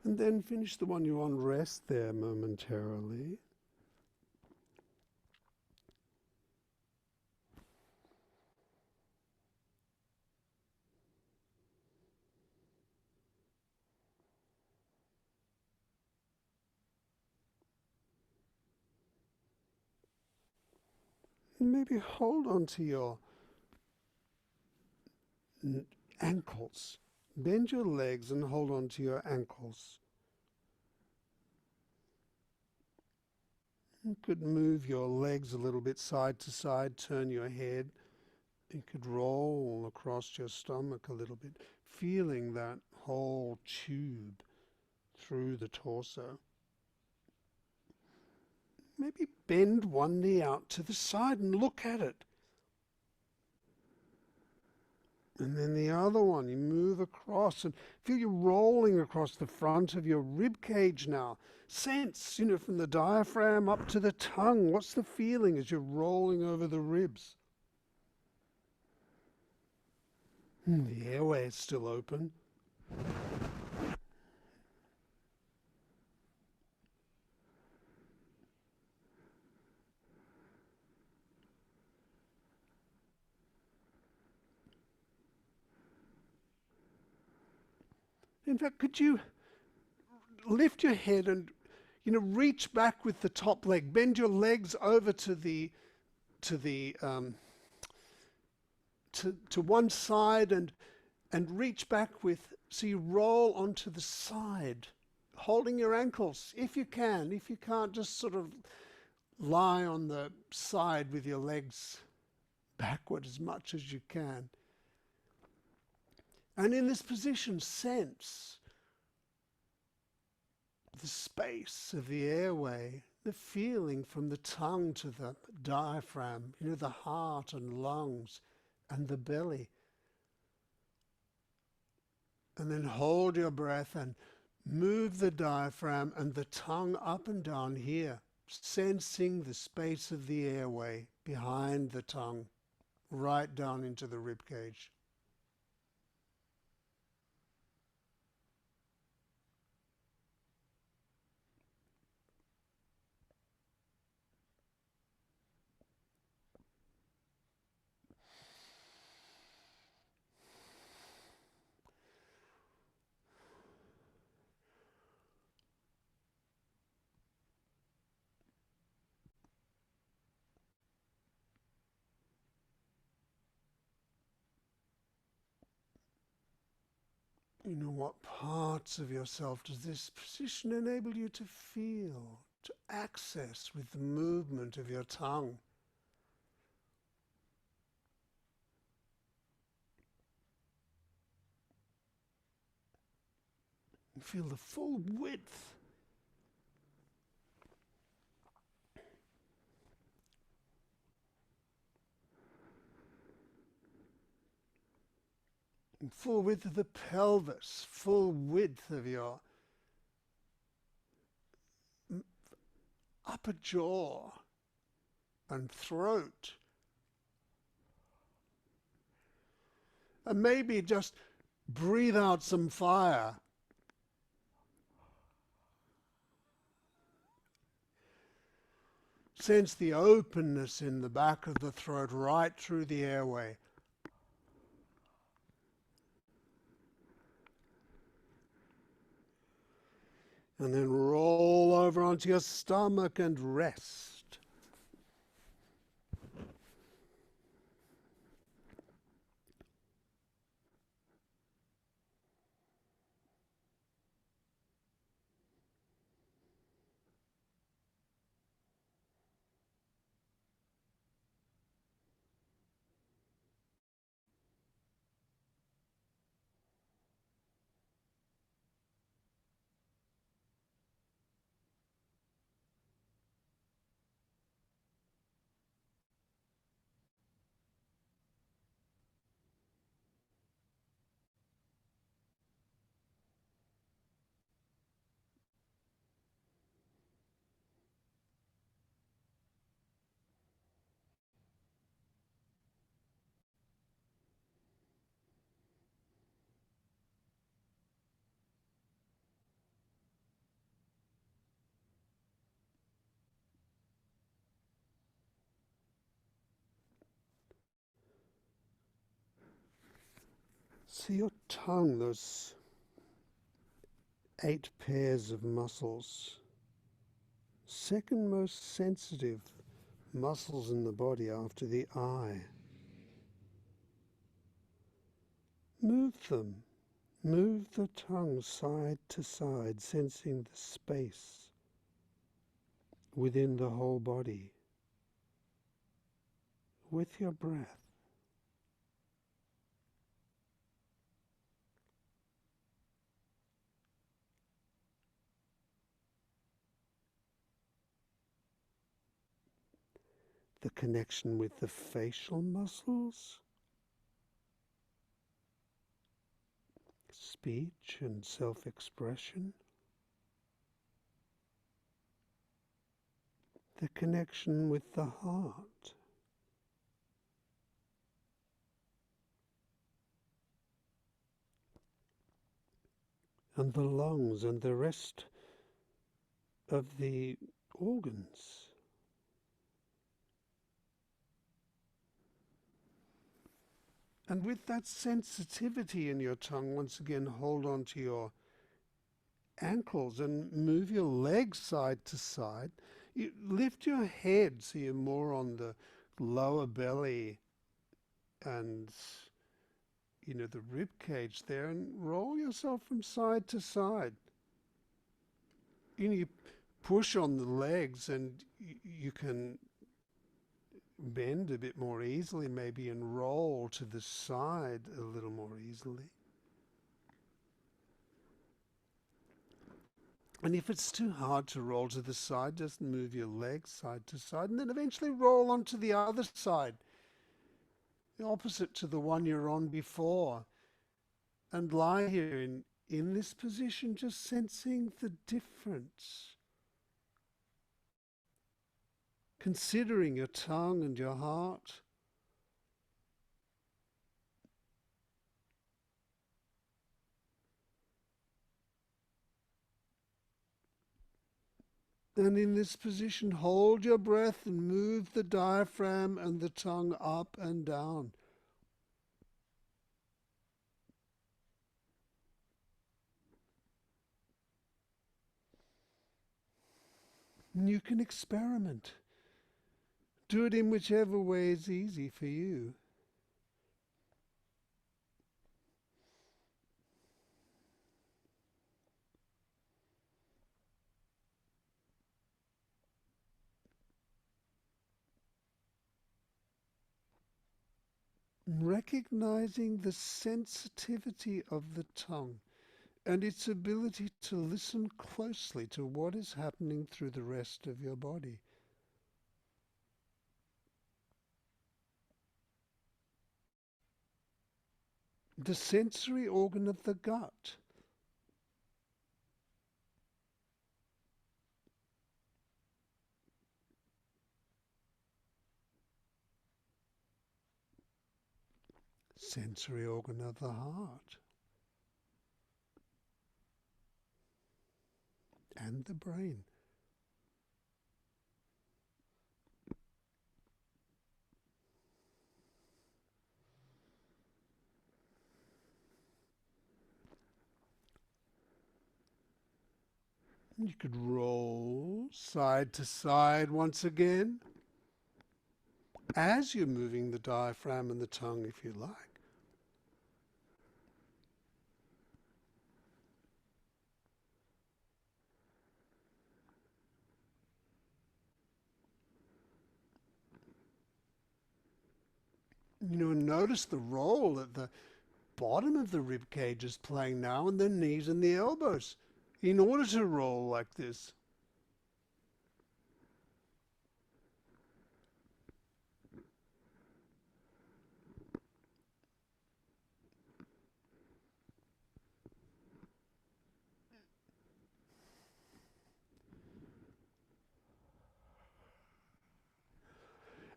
And then finish the one you're on, rest there momentarily. And maybe hold on to your ankles. Bend your legs and hold on to your ankles. You could move your legs a little bit side to side, turn your head. You could roll across your stomach a little bit, feeling that whole tube through the torso. Maybe bend one knee out to the side and look at it. And then the other one, you move across and feel you rolling across the front of your rib cage now. Sense, from the diaphragm up to the tongue. What's the feeling as you're rolling over the ribs? The airway is still open. In fact, could you lift your head and reach back with the top leg, bend your legs over to one side and reach back with, so you roll onto the side, holding your ankles if you can. If you can't, just sort of lie on the side with your legs backward as much as you can. And in this position, sense the space of the airway, the feeling from the tongue to the diaphragm, the heart and lungs and the belly. And then hold your breath and move the diaphragm and the tongue up and down here, sensing the space of the airway behind the tongue, right down into the rib cage. What parts of yourself does this position enable you to feel, to access with the movement of your tongue? And feel the full width and full width of the pelvis, full width of your upper jaw and throat. And maybe just breathe out some fire. Sense the openness in the back of the throat right through the airway. And then roll over onto your stomach and rest. So your tongue, those 8 pairs of muscles, second most sensitive muscles in the body after the eye. Move them. Move the tongue side to side, sensing the space within the whole body with your breath. The connection with the facial muscles, speech and self-expression, the connection with the heart, and the lungs and the rest of the organs. And with that sensitivity in your tongue, once again, hold on to your ankles and move your legs side to side. You lift your head so you're more on the lower belly and the rib cage there, and roll yourself from side to side. You push on the legs and you can bend a bit more easily maybe and roll to the side a little more easily. And if it's too hard to roll to the side, just move your legs side to side and then eventually roll onto the other side, the opposite to the one you're on before, and lie here in this position, just sensing the difference, considering your tongue and your heart. And in this position, hold your breath and move the diaphragm and the tongue up and down. And you can experiment. Do it in whichever way is easy for you. Recognizing the sensitivity of the tongue and its ability to listen closely to what is happening through the rest of your body. The sensory organ of the gut. Sensory organ of the heart. And the brain. You could roll side to side once again as you're moving the diaphragm and the tongue if you like. Notice the roll at the bottom of the rib cage is playing now, and the knees and the elbows in order to roll like this.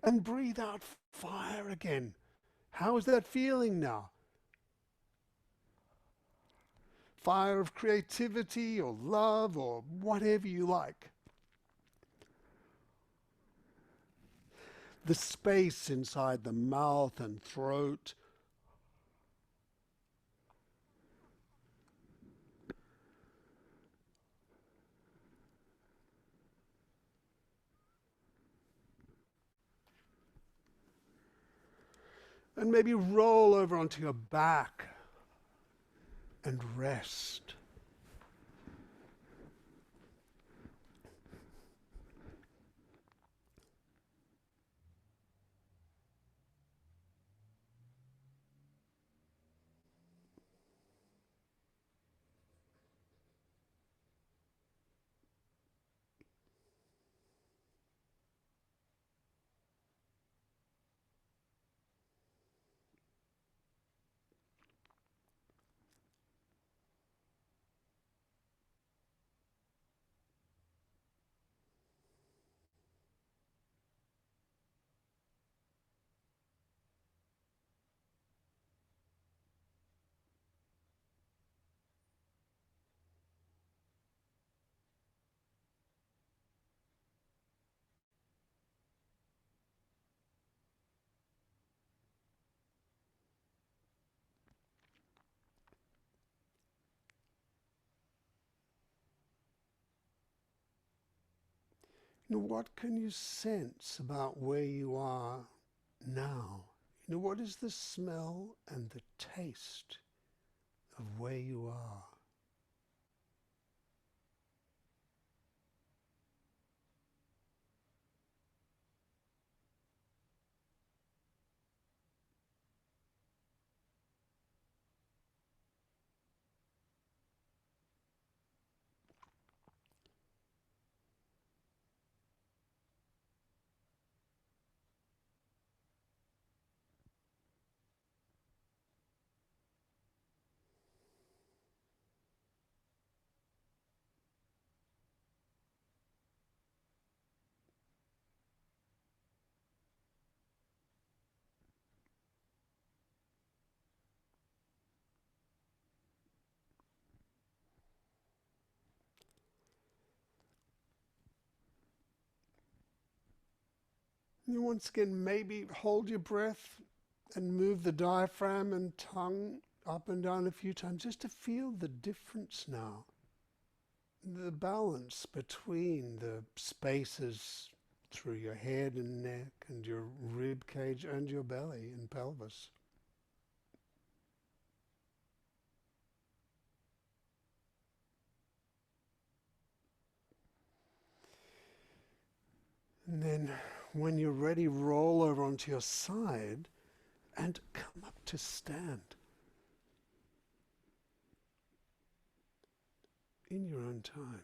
And breathe out fire again. How is that feeling now? Fire of creativity or love or whatever you like. The space inside the mouth and throat. And maybe roll over onto your back and rest. What can you sense about where you are now? What is the smell and the taste of where you are? Once again, maybe hold your breath and move the diaphragm and tongue up and down a few times just to feel the difference now. The balance between the spaces through your head and neck and your rib cage and your belly and pelvis. And then when you're ready, roll over onto your side and come up to stand in your own time.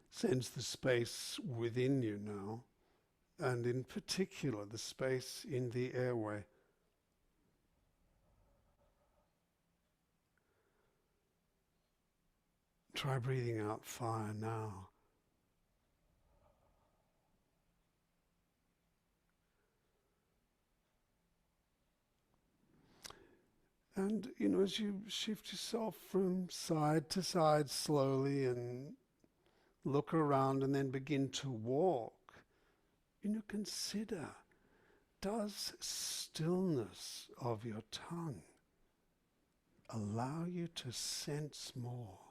Sense the space within you now, and in particular the space in the airway. Try breathing out fire now. And, as you shift yourself from side to side slowly and look around and then begin to walk, consider, does stillness of your tongue allow you to sense more?